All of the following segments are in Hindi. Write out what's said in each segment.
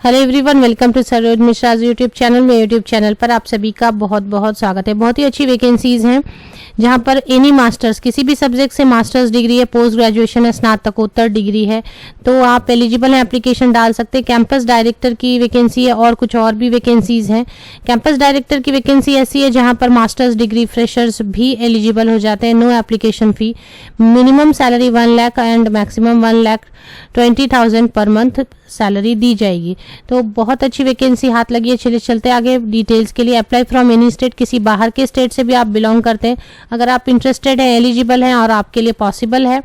Hello everyone, welcome to Saroj Mishra YouTube channel. में यूट्यूब चैनल पर आप सभी का बहुत बहुत स्वागत है। बहुत ही अच्छी वैकेंसीज हैं जहां पर एनी मास्टर्स, किसी भी सब्जेक्ट से मास्टर्स डिग्री है, पोस्ट ग्रेजुएशन है, स्नातकोत्तर डिग्री है, तो आप एलिजिबल हैं, एप्लीकेशन डाल सकते हैं। कैंपस डायरेक्टर की वैकेंसी है और कुछ और भी वैकेंसीज हैं। कैंपस डायरेक्टर की वैकेंसी ऐसी है जहां पर मास्टर्स डिग्री फ्रेशर्स भी एलिजिबल हो जाते हैं। No application fee, minimum salary 1 lakh and maximum 1,20,000 per month salary दी जाएगी। तो बहुत अच्छी वैकेंसी हाथ लगी है। चलिए चलते आगे डिटेल्स के लिए। अप्लाई फ्रॉम एनी स्टेट, किसी बाहर के स्टेट से भी आप बिलोंग करते हैं, अगर आप इंटरेस्टेड हैं, एलिजिबल हैं और आपके लिए पॉसिबल है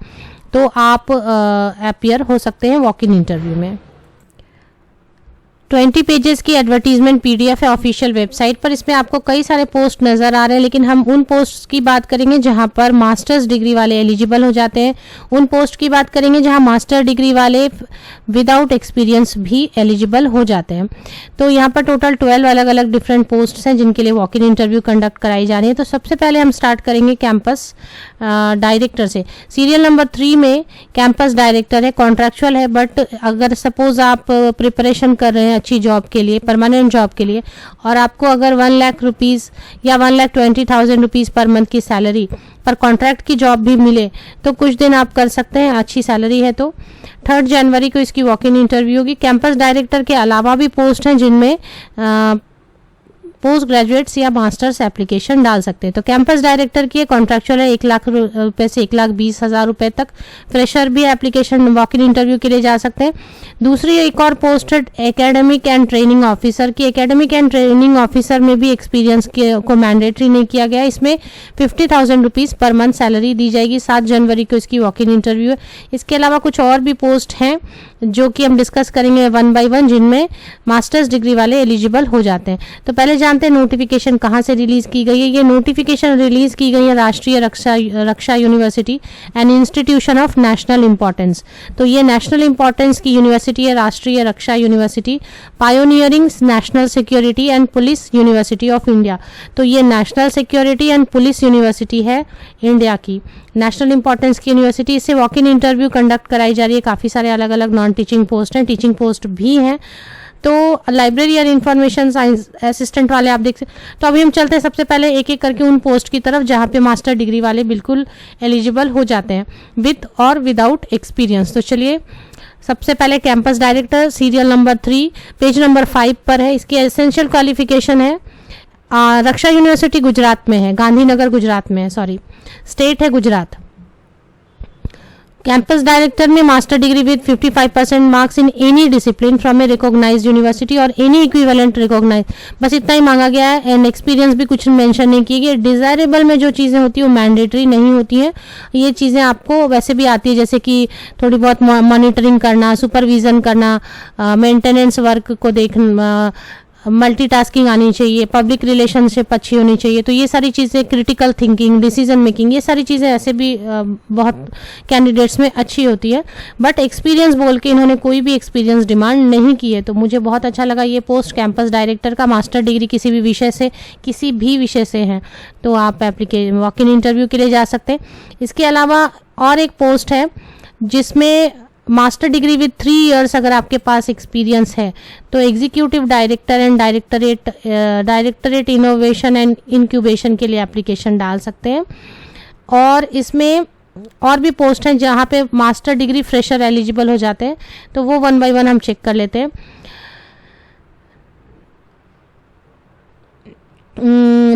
तो आप अपीयर हो सकते हैं वॉक इन इंटरव्यू में। 20 पेजेस की एडवर्टीजमेंट पीडीएफ है ऑफिशियल वेबसाइट पर। इसमें आपको कई सारे पोस्ट नजर आ रहे हैं, लेकिन हम उन पोस्ट की बात करेंगे जहां पर मास्टर्स डिग्री वाले एलिजिबल हो जाते हैं। उन पोस्ट की बात करेंगे जहां मास्टर डिग्री वाले विदाउट एक्सपीरियंस भी एलिजिबल हो जाते हैं। तो यहाँ पर टोटल 12 अलग अलग डिफरेंट पोस्ट हैं जिनके लिए वॉक इन इंटरव्यू कंडक्ट कराई जा रही है। तो सबसे पहले हम स्टार्ट करेंगे कैंपस डायरेक्टर से। सीरियल नंबर 3 में कैंपस डायरेक्टर है, कॉन्ट्रैक्चुअल है, बट अगर सपोज आप प्रिपरेशन कर रहे हैं अच्छी जॉब के लिए, परमानेंट जॉब के लिए, और आपको अगर 1 लाख रुपीज़ या 1,20,000 रुपीज़ पर मंथ की सैलरी पर कॉन्ट्रैक्ट की जॉब भी मिले तो कुछ दिन आप कर सकते हैं, अच्छी सैलरी है। तो 3 जनवरी को इसकी वॉक इन इंटरव्यू होगी। कैंपस डायरेक्टर के अलावा भी पोस्ट हैं जिनमें पोस्ट ग्रेजुएट्स या मास्टर्स एप्लीकेशन डाल सकते हैं। तो कैंपस डायरेक्टर की कॉन्ट्रैक्चुअल है 1 लाख रुपए से 1,20,000 रुपए तक। फ्रेशर भी एप्लीकेशन वॉक इन इंटरव्यू के लिए जा सकते हैं। दूसरी एक और पोस्ट है एकेडमिक एंड ट्रेनिंग ऑफिसर की। एकेडमिक एंड ट्रेनिंग ऑफिसर में भी एक्सपीरियंस को मैंडेटरी नहीं किया गया। इसमें 50,000 रुपीज़ पर मंथ सैलरी दी जाएगी। 7 जनवरी को इसकी वॉक इन इंटरव्यू है। इसके अलावा कुछ और भी पोस्ट हैं जो कि हम डिस्कस करेंगे 1 बाय 1, जिनमें मास्टर्स डिग्री वाले एलिजिबल हो जाते हैं। तो पहले जानते हैं नोटिफिकेशन कहाँ से रिलीज की गई है। ये नोटिफिकेशन रिलीज की गई है Rashtriya Raksha university and institution of national importance. तो ये नेशनल इंपॉर्टेंस की यूनिवर्सिटी है, Rashtriya Raksha university, pioneering national security and police university of India. तो ये national security and police university है इंडिया की, नेशनल इंपॉर्टेंस की यूनिवर्सिटी। इससे वॉक इन इंटरव्यू कंडक्ट कराई जा रही है। काफ़ी सारे अलग अलग नॉन टीचिंग पोस्ट हैं, टीचिंग पोस्ट भी हैं। तो लाइब्रेरी और इंफॉर्मेशन साइंस असिस्टेंट वाले आप देख सकते। तो अभी हम चलते हैं सबसे पहले एक एक करके उन पोस्ट की तरफ जहाँ पे मास्टर डिग्री वाले बिल्कुल एलिजिबल हो जाते हैं विद और विदाउट एक्सपीरियंस। तो चलिए सबसे पहले campus director, serial number 3, page number 5 पर है। इसकी एसेंशियल क्वालिफिकेशन है रक्षा यूनिवर्सिटी गुजरात में है, गांधीनगर गुजरात में है, सॉरी, स्टेट है गुजरात। कैंपस डायरेक्टर में master degree with 55% marks in any discipline from a recognised university और एनी इक्विवेलेंट रिकॉग्नाइज, बस इतना ही मांगा गया है। एंड एक्सपीरियंस भी कुछ मेंशन नहीं किया गया। डिजायरेबल में जो चीज़ें होती हैं वो मैंडेटरी नहीं होती हैं। ये चीज़ें आपको वैसे भी आती है, जैसे कि थोड़ी बहुत मॉनिटरिंग करना, सुपरविजन करना, मेंटेनेंस वर्क को देखना, मल्टीटास्किंग आनी चाहिए, पब्लिक रिलेशनशिप अच्छी होनी चाहिए। तो ये सारी चीज़ें, क्रिटिकल थिंकिंग, डिसीजन मेकिंग, ये सारी चीज़ें ऐसे भी बहुत कैंडिडेट्स में अच्छी होती है। बट एक्सपीरियंस बोल के इन्होंने कोई भी एक्सपीरियंस डिमांड नहीं की है। तो मुझे बहुत अच्छा लगा ये पोस्ट कैंपस डायरेक्टर का। मास्टर डिग्री किसी भी विषय से हैं तो आप एप्लीकेशन वॉक इन इंटरव्यू के लिए जा सकते हैं। इसके अलावा और एक पोस्ट है जिसमें मास्टर डिग्री विद 3 इयर्स अगर आपके पास एक्सपीरियंस है तो executive director and directorate innovation and incubation के लिए एप्लीकेशन डाल सकते हैं। और इसमें और भी पोस्ट हैं जहाँ पे मास्टर डिग्री फ्रेशर एलिजिबल हो जाते हैं। तो वो 1 बाय 1 हम चेक कर लेते हैं।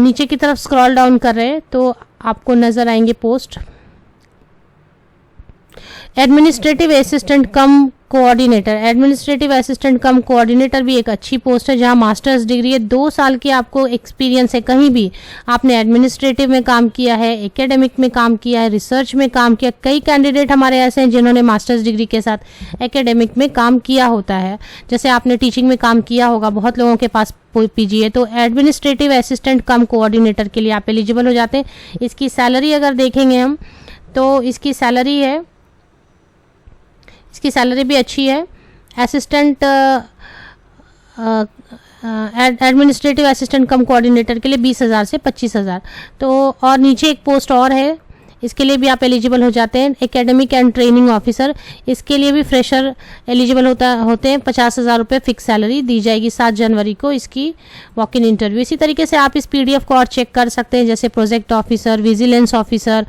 नीचे की तरफ स्क्रॉल डाउन कर रहे हैं तो आपको नजर आएंगे पोस्ट। एडमिनिस्ट्रेटिव असिस्टेंट कम कोऑर्डिनेटर, एडमिनिस्ट्रेटिव असिस्टेंट कम कोऑर्डिनेटर भी एक अच्छी पोस्ट है जहां मास्टर्स डिग्री है, 2 साल की आपको एक्सपीरियंस है, कहीं भी आपने एडमिनिस्ट्रेटिव में काम किया है, एकेडमिक में काम किया है, रिसर्च में काम किया। कई कैंडिडेट हमारे ऐसे हैं जिन्होंने मास्टर्स डिग्री के साथ एकेडमिक में काम किया होता है, जैसे आपने टीचिंग में काम किया होगा, बहुत लोगों के पास पीजी है। तो एडमिनिस्ट्रेटिव असिस्टेंट कम कोऑर्डिनेटर के लिए आप एलिजिबल हो जाते हैं। इसकी सैलरी अगर देखेंगे हम तो इसकी सैलरी भी अच्छी है। असिस्टेंट एडमिनिस्ट्रेटिव असिस्टेंट कम कोऑर्डिनेटर के लिए 20,000 से 25,000। तो और नीचे एक पोस्ट और है इसके लिए भी आप एलिजिबल हो जाते हैं। एकेडमिक एंड ट्रेनिंग ऑफिसर, इसके लिए भी फ्रेशर एलिजिबल होते हैं। 50,000 रुपये फिक्स सैलरी दी जाएगी 7 जनवरी को इसकी वॉक इन इंटरव्यू। इसी तरीके से आप इस PDF को और चेक कर सकते हैं, जैसे प्रोजेक्ट ऑफिसर, विजिलेंस ऑफिसर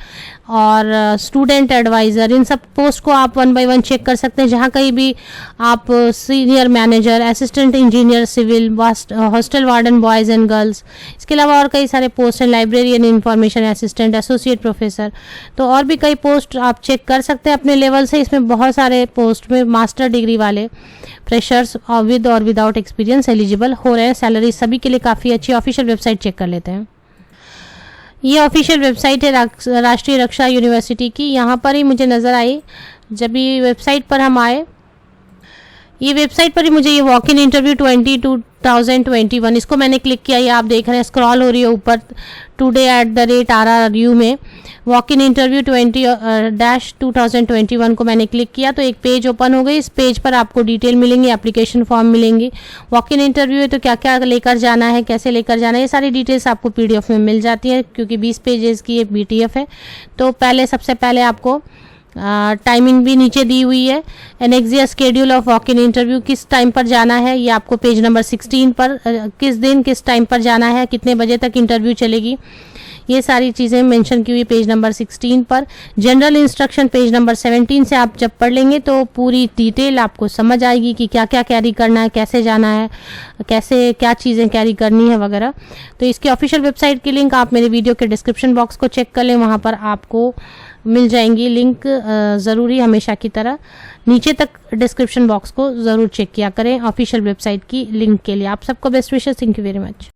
और स्टूडेंट एडवाइज़र, इन सब पोस्ट को आप 1 बाय 1 चेक कर सकते हैं। जहाँ कहीं भी आप senior manager, assistant engineer civil, hostel warden boys and girls, इसके अलावा और कई सारे पोस्ट हैं, librarian, information assistant, associate professor, तो और भी कई पोस्ट आप चेक कर सकते हैं अपने लेवल से। इसमें बहुत सारे पोस्ट में मास्टर डिग्री वाले फ्रेशर्स विद और विदाउट एक्सपीरियंस एलिजिबल हो रहे हैं। सैलरी सभी के लिए काफ़ी अच्छी। ऑफिशियल वेबसाइट चेक कर लेते हैं। ये ऑफिशियल वेबसाइट है राष्ट्रीय रक्षा यूनिवर्सिटी की। यहाँ पर ही मुझे नज़र आई, जब ये वेबसाइट पर हम आए, ये वेबसाइट पर ही मुझे ये वॉक इन इंटरव्यू 2021 इसको मैंने क्लिक किया। ये आप देख रहे हैं स्क्रॉल हो रही है ऊपर, today@RRU में वॉक इन इंटरव्यू 2021 को मैंने क्लिक किया तो एक पेज ओपन हो गई। इस पेज पर आपको डिटेल मिलेंगी, एप्लीकेशन फॉर्म मिलेंगी। वॉक इन इंटरव्यू है तो क्या क्या लेकर जाना है, कैसे लेकर जाना है, ये सारी डिटेल्स आपको PDF में मिल जाती है, क्योंकि 20 पेजेस की ये BTF है। तो सबसे पहले आपको टाइमिंग भी नीचे दी हुई है। एनेक्सिया schedule of walk in interview, किस टाइम पर जाना है, ये आपको पेज नंबर 16 पर, किस दिन किस टाइम पर जाना है, कितने बजे तक इंटरव्यू चलेगी, ये सारी चीज़ें मेंशन की हुई पेज नंबर 16 पर। जनरल इंस्ट्रक्शन पेज नंबर 17 से आप जब पढ़ लेंगे तो पूरी डिटेल आपको समझ आएगी कि क्या क्या कैरी करना है, कैसे जाना है, कैसे क्या चीज़ें कैरी करनी है वगैरह। तो इसकी ऑफिशियल वेबसाइट की लिंक आप मेरे वीडियो के डिस्क्रिप्शन बॉक्स को चेक कर लें, वहाँ पर आपको मिल जाएंगी लिंक। ज़रूरी हमेशा की तरह नीचे तक डिस्क्रिप्शन बॉक्स को ज़रूर चेक किया करें ऑफिशियल वेबसाइट की लिंक के लिए। आप सबको best wishes, thank you very much.